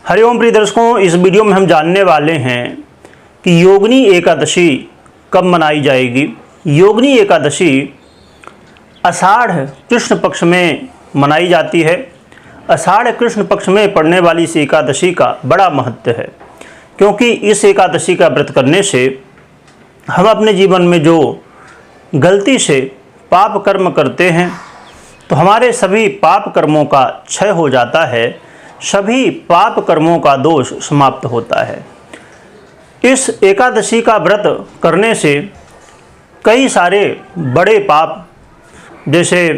हरिओम प्रिय दर्शकों, इस वीडियो में हम जानने वाले हैं कि योगिनी एकादशी कब मनाई जाएगी। योगिनी एकादशी आषाढ़ कृष्ण पक्ष में मनाई जाती है। आषाढ़ कृष्ण पक्ष में पड़ने वाली इस एकादशी का बड़ा महत्व है, क्योंकि इस एकादशी का व्रत करने से हम अपने जीवन में जो गलती से पाप कर्म करते हैं तो हमारे सभी पाप कर्मों का क्षय हो जाता है, सभी पाप कर्मों का दोष समाप्त होता है। इस एकादशी का व्रत करने से कई सारे बड़े पाप, जैसे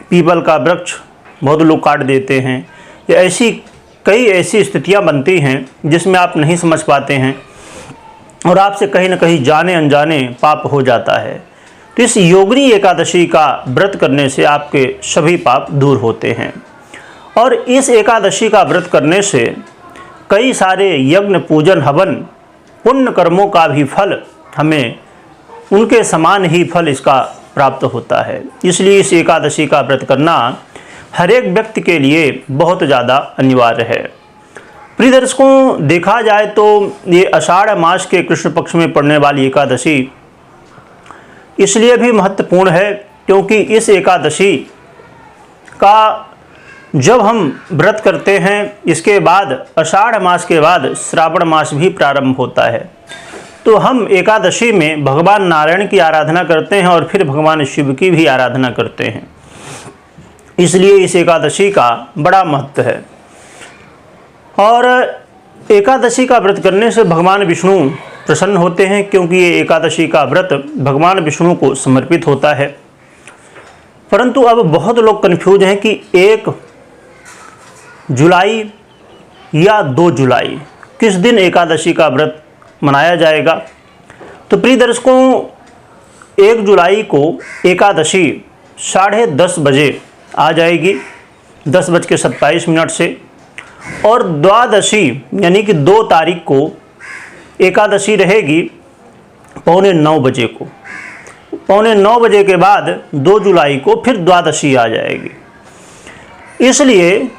पीपल का वृक्ष बहुत लोग काट देते हैं, या कई ऐसी स्थितियां बनती हैं जिसमें आप नहीं समझ पाते हैं और आपसे कहीं न कहीं जाने अनजाने पाप हो जाता है। तो इस योगिनी एकादशी का व्रत करने से आपके सभी पाप दूर होते हैं। और इस एकादशी का व्रत करने से कई सारे यज्ञ, पूजन, हवन, पुण्य कर्मों का भी फल हमें उनके समान ही फल इसका प्राप्त होता है। इसलिए इस एकादशी का व्रत करना हर एक व्यक्ति के लिए बहुत ज़्यादा अनिवार्य है। प्रिय दर्शकों, देखा जाए तो ये आषाढ़ मास के कृष्ण पक्ष में पड़ने वाली एकादशी इसलिए भी महत्वपूर्ण है क्योंकि इस एकादशी का जब हम व्रत करते हैं, इसके बाद आषाढ़ मास के बाद श्रावण मास भी प्रारंभ होता है। तो हम एकादशी में भगवान नारायण की आराधना करते हैं और फिर भगवान शिव की भी आराधना करते हैं। इसलिए इस एकादशी का बड़ा महत्व है। और एकादशी का व्रत करने से भगवान विष्णु प्रसन्न होते हैं, क्योंकि ये एकादशी का व्रत भगवान विष्णु को समर्पित होता है। परंतु अब बहुत लोग कन्फ्यूज हैं कि 1 जुलाई या 2 जुलाई किस दिन एकादशी का व्रत मनाया जाएगा। तो प्रिय दर्शकों, 1 जुलाई को एकादशी 10:30 बजे आ जाएगी, 10:27 से। और द्वादशी यानी कि 2 तारीख को एकादशी रहेगी 8:45 बजे को। 8:45 बजे के बाद 2 जुलाई को फिर द्वादशी आ जाएगी। इसलिए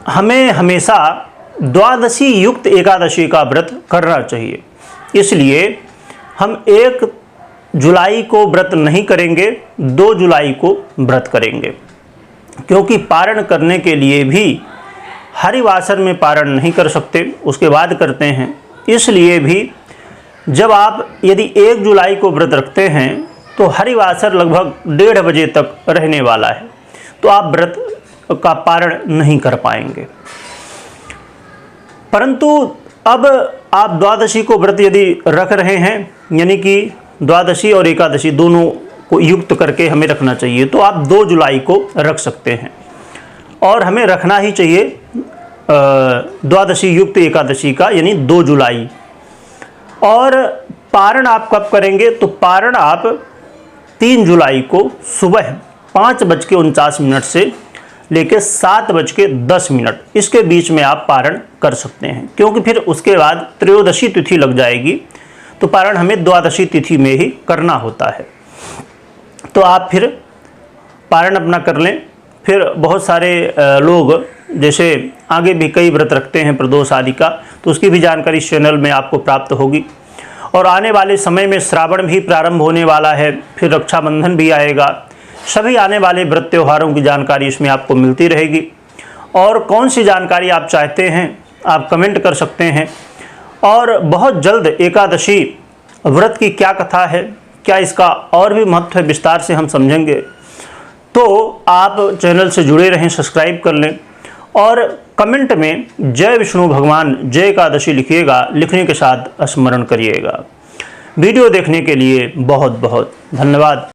हमें हमेशा द्वादशी युक्त एकादशी का व्रत करना चाहिए। इसलिए हम 1 जुलाई को व्रत नहीं करेंगे, 2 जुलाई को व्रत करेंगे, क्योंकि पारण करने के लिए भी हरिवासर में पारण नहीं कर सकते, उसके बाद करते हैं। इसलिए भी जब आप यदि 1 जुलाई को व्रत रखते हैं तो हरिवासर लगभग 1:30 बजे तक रहने वाला है, तो आप व्रत का पारण नहीं कर पाएंगे। परंतु अब आप द्वादशी को व्रत यदि रख रहे हैं, यानी कि द्वादशी और एकादशी दोनों को युक्त करके हमें रखना चाहिए, तो आप 2 जुलाई को रख सकते हैं। और हमें रखना ही चाहिए द्वादशी युक्त एकादशी का, यानी 2 जुलाई। और पारण आप कब करेंगे? तो पारण आप 3 जुलाई को सुबह 5:49 से लेकर 7:10 इसके बीच में आप पारण कर सकते हैं, क्योंकि फिर उसके बाद त्रयोदशी तिथि लग जाएगी, तो पारण हमें द्वादशी तिथि में ही करना होता है। तो आप फिर पारण अपना कर लें। फिर बहुत सारे लोग जैसे आगे भी कई व्रत रखते हैं प्रदोष आदि का, तो उसकी भी जानकारी इस चैनल में आपको प्राप्त होगी। और आने वाले समय में श्रावण भी प्रारंभ होने वाला है, फिर रक्षाबंधन भी आएगा। सभी आने वाले व्रत त्योहारों की जानकारी इसमें आपको मिलती रहेगी। और कौन सी जानकारी आप चाहते हैं आप कमेंट कर सकते हैं। और बहुत जल्द एकादशी व्रत की क्या कथा है, क्या इसका और भी महत्व है, विस्तार से हम समझेंगे। तो आप चैनल से जुड़े रहें, सब्सक्राइब कर लें और कमेंट में जय विष्णु भगवान, जय एकादशी लिखिएगा, लिखने के साथ स्मरण करिएगा। वीडियो देखने के लिए बहुत बहुत धन्यवाद।